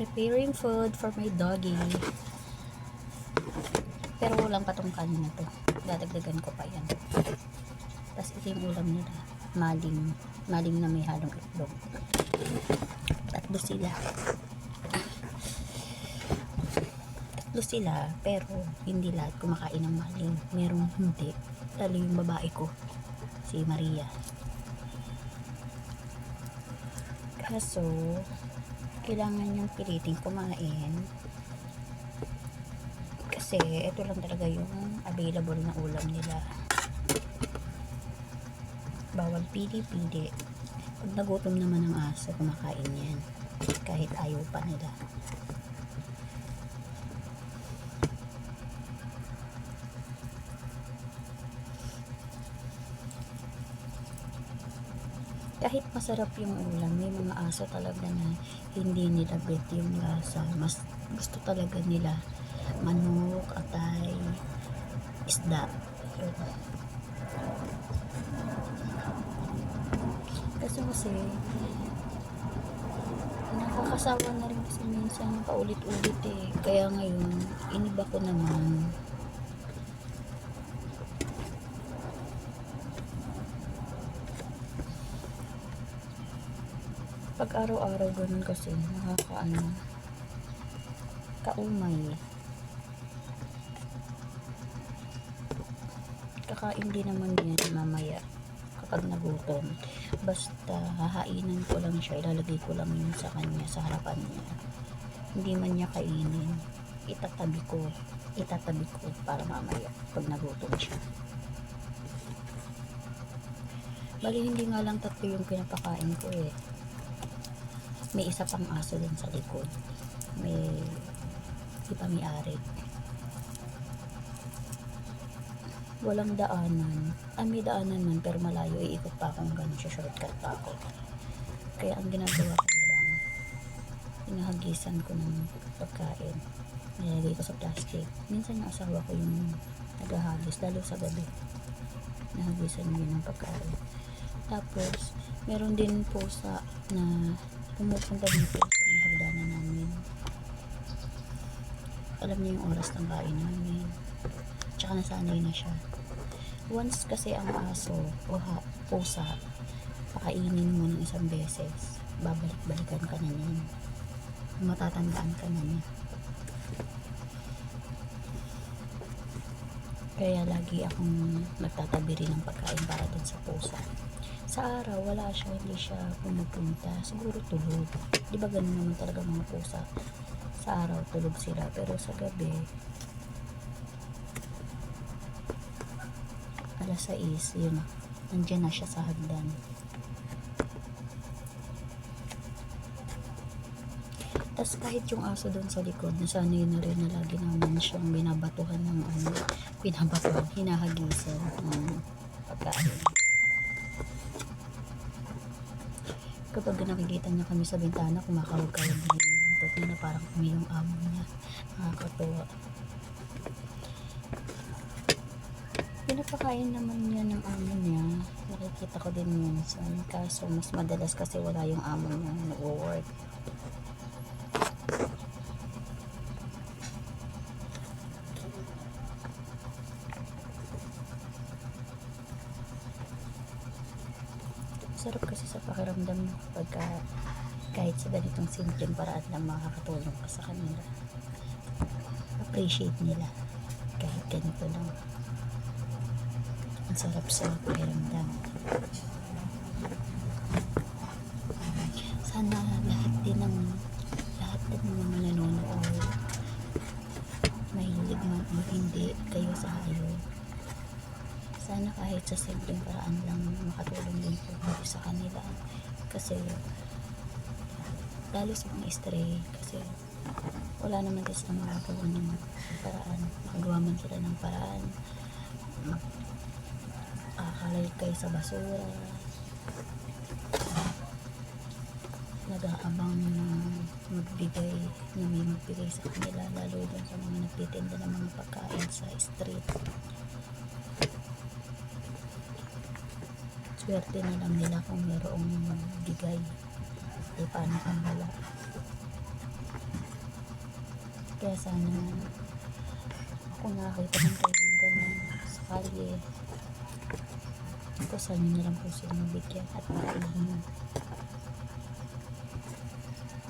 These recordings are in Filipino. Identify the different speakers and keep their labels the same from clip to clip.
Speaker 1: Preparing food for my doggy. Pero ulam pa tong kanin na to. Dadagdagan ko pa yan. Tapos ito yung ulam nila. Maling. Maling na may halong itlog. Tatlo sila. Tatlo sila. Pero hindi lahat kumakain ng maling. Merong hindi. Lalo yung babae ko. Si Maria. Kaso, kailangan niyang piliting kumain. Kasi ito lang talaga yung available na ulam nila. Bawal pili-pili. Pag nagutom naman ang aso, kumakain yan. Kahit ayaw pa nila. Kahit masarap yung ulam, may mga aso talaga na hindi nila bet yung lasa. Mas gusto talaga nila manok, atay, isda. Kasi nakakasawa na rin kasi minsan paulit-ulit eh. Kaya ngayon, iniba ko naman. Pag araw-araw ganun kasi kaumay. Kakain din naman yan mamaya kapag nagutom. Basta hahainan ko lang siya, ilalagay ko lang yun sa kanya, sa harapan niya. Hindi man niya kainin, itatabi ko para mamaya pag nagutom siya. Bali hindi nga lang tatlo yung pinapakain ko eh. May isa pang aso din sa likod. May may-ari. Walang daanan. May daanan man pero malayo. Iikot pa akong ganun siya. Shortcut pa ako. Kaya ang ginagawa ko na lang, hinahagisan ko ng pagkain. Nilagay ko sa plastic. Minsan yung asawa ko yung naghahagis. Lalo sa gabi. Nahagisan yun ng pagkain. Tapos, meron din pusa na pumupunta dito sa may hagdanan namin. Alam niya yung oras ng kain namin. Tsaka nasanay na siya. Once kasi ang aso o pusa, pakainin mo ng isang beses, babalik-balikan ka na niyan. Matatandaan ka na niya. Kaya lagi akong nagtatabi rin ng pagkain para dun sa pusa. Sa araw, wala siya, hindi siya pumupunta. Siguro tulog. Di ba ganun naman talaga mga pusa? Sa araw, tulog sila. Pero sa gabi, alas 6, yun, nandiyan na siya sa hagdan. Tapos kahit yung aso doon sa likod, nasanay na rin na lagi naman siyang binabatuhan ng hinahagisan ng pagkain. Kapag nakikita niya kami sa bintana, kumakawag-kawag na yung buntot niya na parang kami yung amo niya. Nakakatuwa. Pinapakain naman niya ng amo niya. Nakikita ko din minsan. Kaso mas madalas kasi wala yung amo niya nag-work. Sarap kasi sa pakiramdam pagka kahit sa ganitong simpleng paraan lang makakatulong ka sa kanila. Appreciate nila kahit ganito lang. Ang sarap sa pakiramdam. Sana lahat din ng mga nanonood, mahilig man o hindi kayo sa hayop, sana kahit sa simpleng paraan lang makatulong din po sa kanila. Kasi lalo sa mga stray, kasi wala naman kasi na magagawa ng paraan. Magawa man sila ng paraan, kalalkay sa basura, nag-aabang na magbigay, na may magbigay sa kanila, lalo dun sa mga nagtitinda ng mga pagkain sa street. Swerte na lang nila kung mayroong magbigay. Paano kung wala? Kaya sana ako nakakita ng kayo ng ganun sa kalye. Ito sana nyo na lang po silang bigyan at makainin.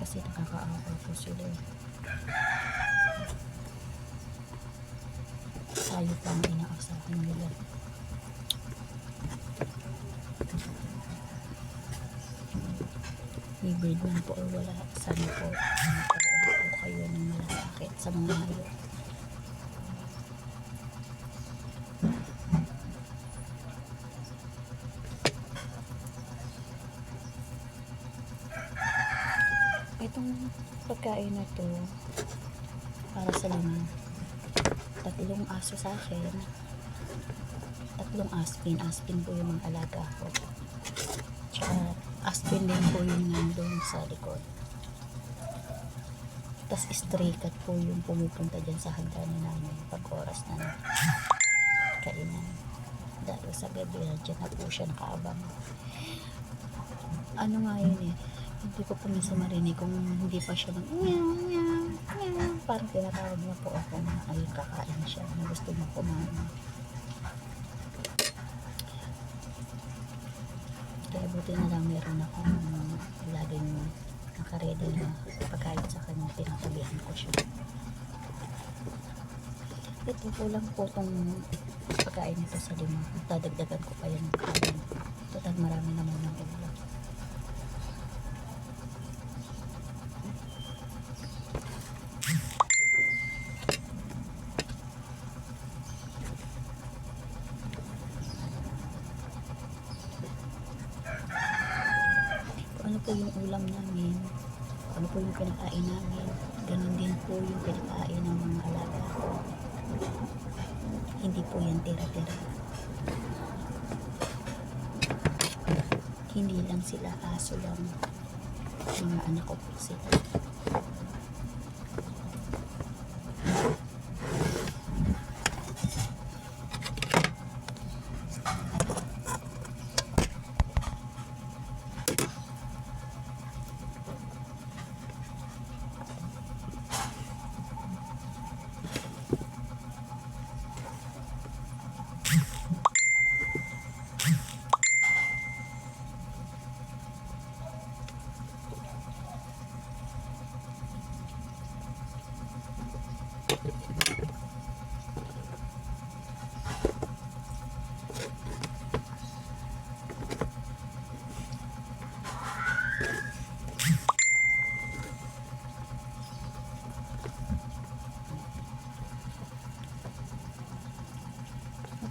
Speaker 1: Kasi nakakaawa po sila. Tayo pa ang inaasahan nila. Hybrid man po o wala, sana po magkaroon po kayo ng malasakit sa mga hayop. Itong pagkain na to para sa 3 aso sa akin, 3 aspin po yung mga alaga ko, tsaka aspin din po yung nandun sa likod, tas stray cat po yung pumupunta dyan sa hagdanan namin pag oras na kainan, dahil sa gabi dyan na po siya nakaabang. Ano nga yun eh, hindi ko po minsan marinig kung hindi pa siya meow, meow, meow. Parang tinatawag niya po ako na ay kakain siya, na gusto niya kumain. Kaya buti na lang meron akong laging nakaredy na pagkain sa kanya, tinatabihan ko siya. Ito kulang po itong pagkain nito sa 5, dadagdagan ko pa yan ng kain. Total marami naman ng ulam. Ano po yung ulam namin, ano po yung pinakain namin, ganun din po yung pinakain ng mga alaga ko. Hindi po yan tira-tira. Hindi lang sila aso lang, mga anak ko po sila.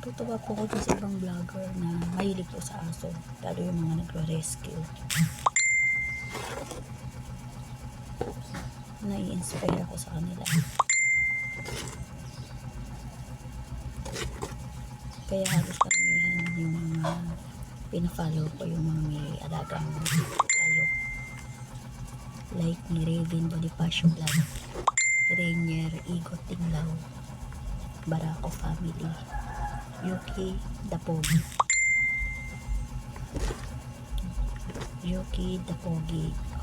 Speaker 1: Natutuwa po ko sa ibang vlogger na mahilig po sa aso, lalo yung mga nagre-rescue. Nai-inspire ako sa kanila. Kaya halos karamihan yung mga pina-follow ko yung mga may alagang hayop. Like ni Raven Bonifacio Vlog, Rainier Igot Tinglaw, Barako Family, Yuki Dapogi,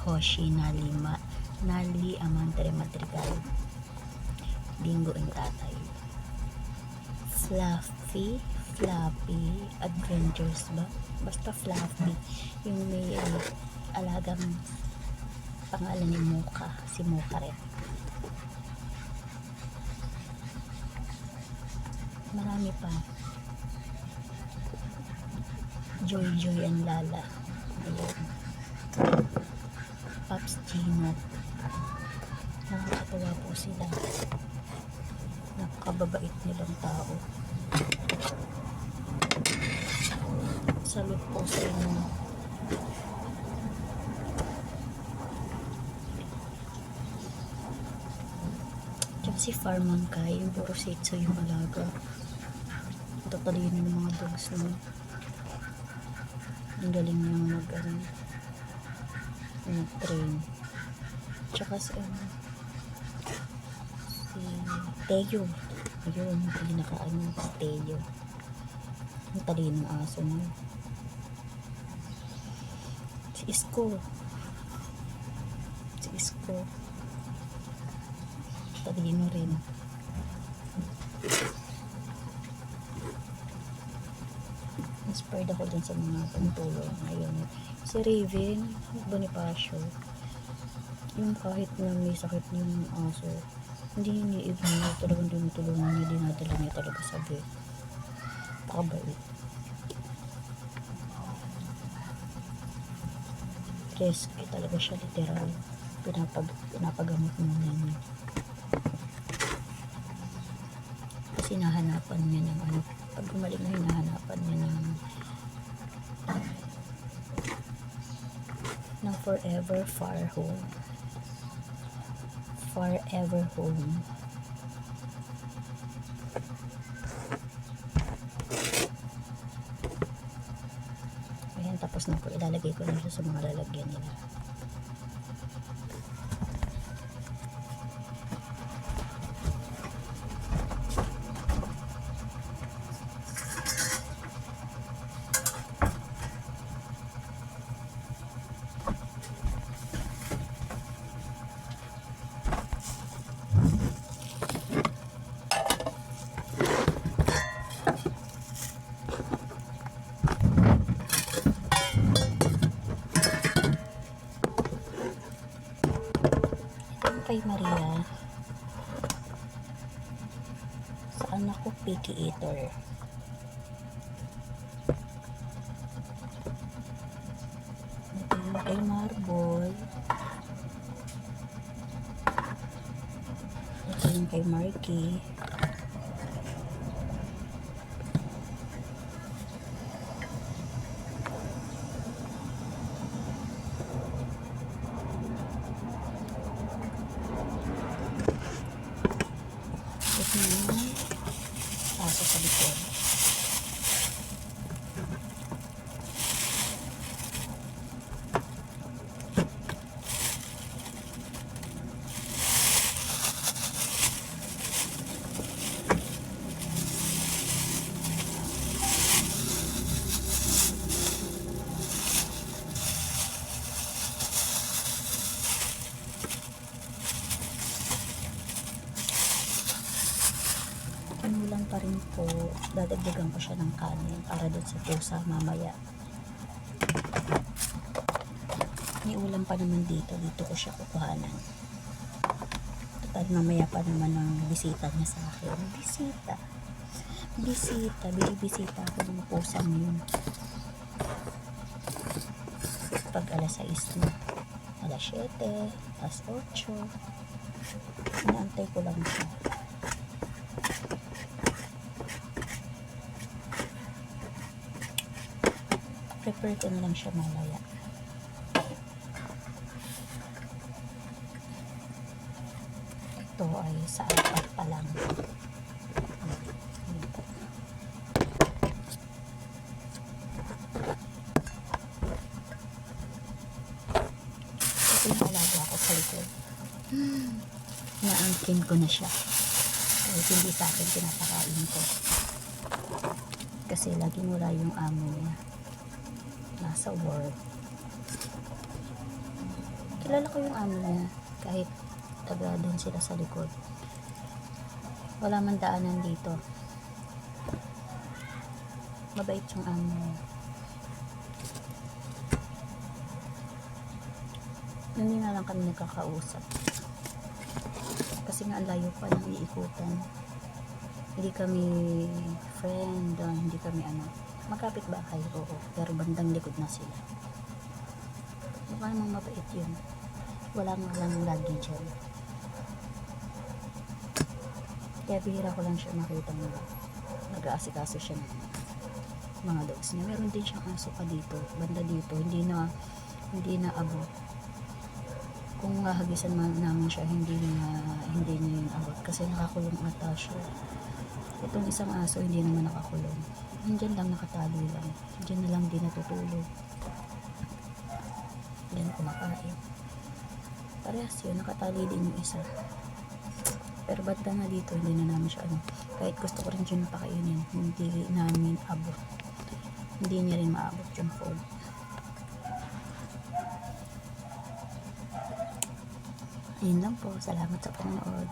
Speaker 1: Hoshi Nali Amantre Madrigal, Bingo and Tatay, Fluffy Adventures ba? Basta Fluffy, yung may alagang pangalan ni Mocha, si Mocha rin. Marami pa. Joy and Lala. Ayun. Pops Gino. Nakakatawa po sila. Napakababait nilang tao. Salute po sa inyo. Tsaka si Farman Kai, yung puro sitso yung alaga. Tatalino ng mga dogs no. Ang galing niyang mag-train. Tsaka si Teo. Ayun, si Teo. Ang talinong aso niya. Si Isko. Talino matalino rin. Inspired ako dun sa mga tumutulong ngayon. Si Raven Bonifacio, yung kahit na may sakit yung aso, hindi ini-ignore, talagang tinutulungan niya, dinadala niya talaga sa vet. Pakabait. Rescue talaga siya, literal. Pinapagamot muna niya. Kasi hinahanapan niya ng ano, pag gumaling na hinahanapan niya ng forever far home. Forever home. Ayan, tapos na po, ilalagay ko na siya sa mga lalagyan nila. Kay Maria, sa anak ko picky eater. Ito yung kay Marboy. Ito yung kay Marky. Aso sa likod. Ulam pa rin po, dadagdagan ko siya ng kanin para doon sa pusa mamaya. May ulam pa naman dito ko siya kukuhanan. Total mamaya pa naman ang bisita niya sa akin. Bisita ako ng pusang yun. Pag alas 6 na, alas 7, alas 8, inaantay ko lang siya. Prepare ko na lang siya mamaya. Ito ay sa 4 pa lang. Ito yung alaga ako sa likod. Naangkin ko na siya. Kahit hindi sa akin pinapakain ko. Kasi laging wala yung amo niya. Nasa work. Kilala ko yung amo niya kahit taga doon sila sa likod. Wala man daanan dito. Mabait yung amo niya. Hindi nga lang kami nagkakausap. Kasi nga ang layo pa ng iikutan. Hindi kami friend, hindi kami magkapit bahay, oo, pero bandang likod na sila. Mukha namang mabait yun. Wala nga lang lagi dyan. Kaya bihira ko lang siya makita na nag-aasikaso siya ng mga dogs niya. Meron din siyang aso pa dito, banda dito, hindi na abot. Kung hahagisan man namin siya, hindi niya yun abot kasi nakakulong ata siya. Itong isang aso hindi naman nakakulong. Diyan lang nakatali lang. Diyan na lang din natutulog. Diyan kumakain. Parehas yun, nakatali din yung isa. Pero ba't na dito, hindi na namin siya kahit gusto ko rin siya napakainin, hindi namin abot. Hindi niya rin maabot yung food. Yun lang po. Salamat sa panonood.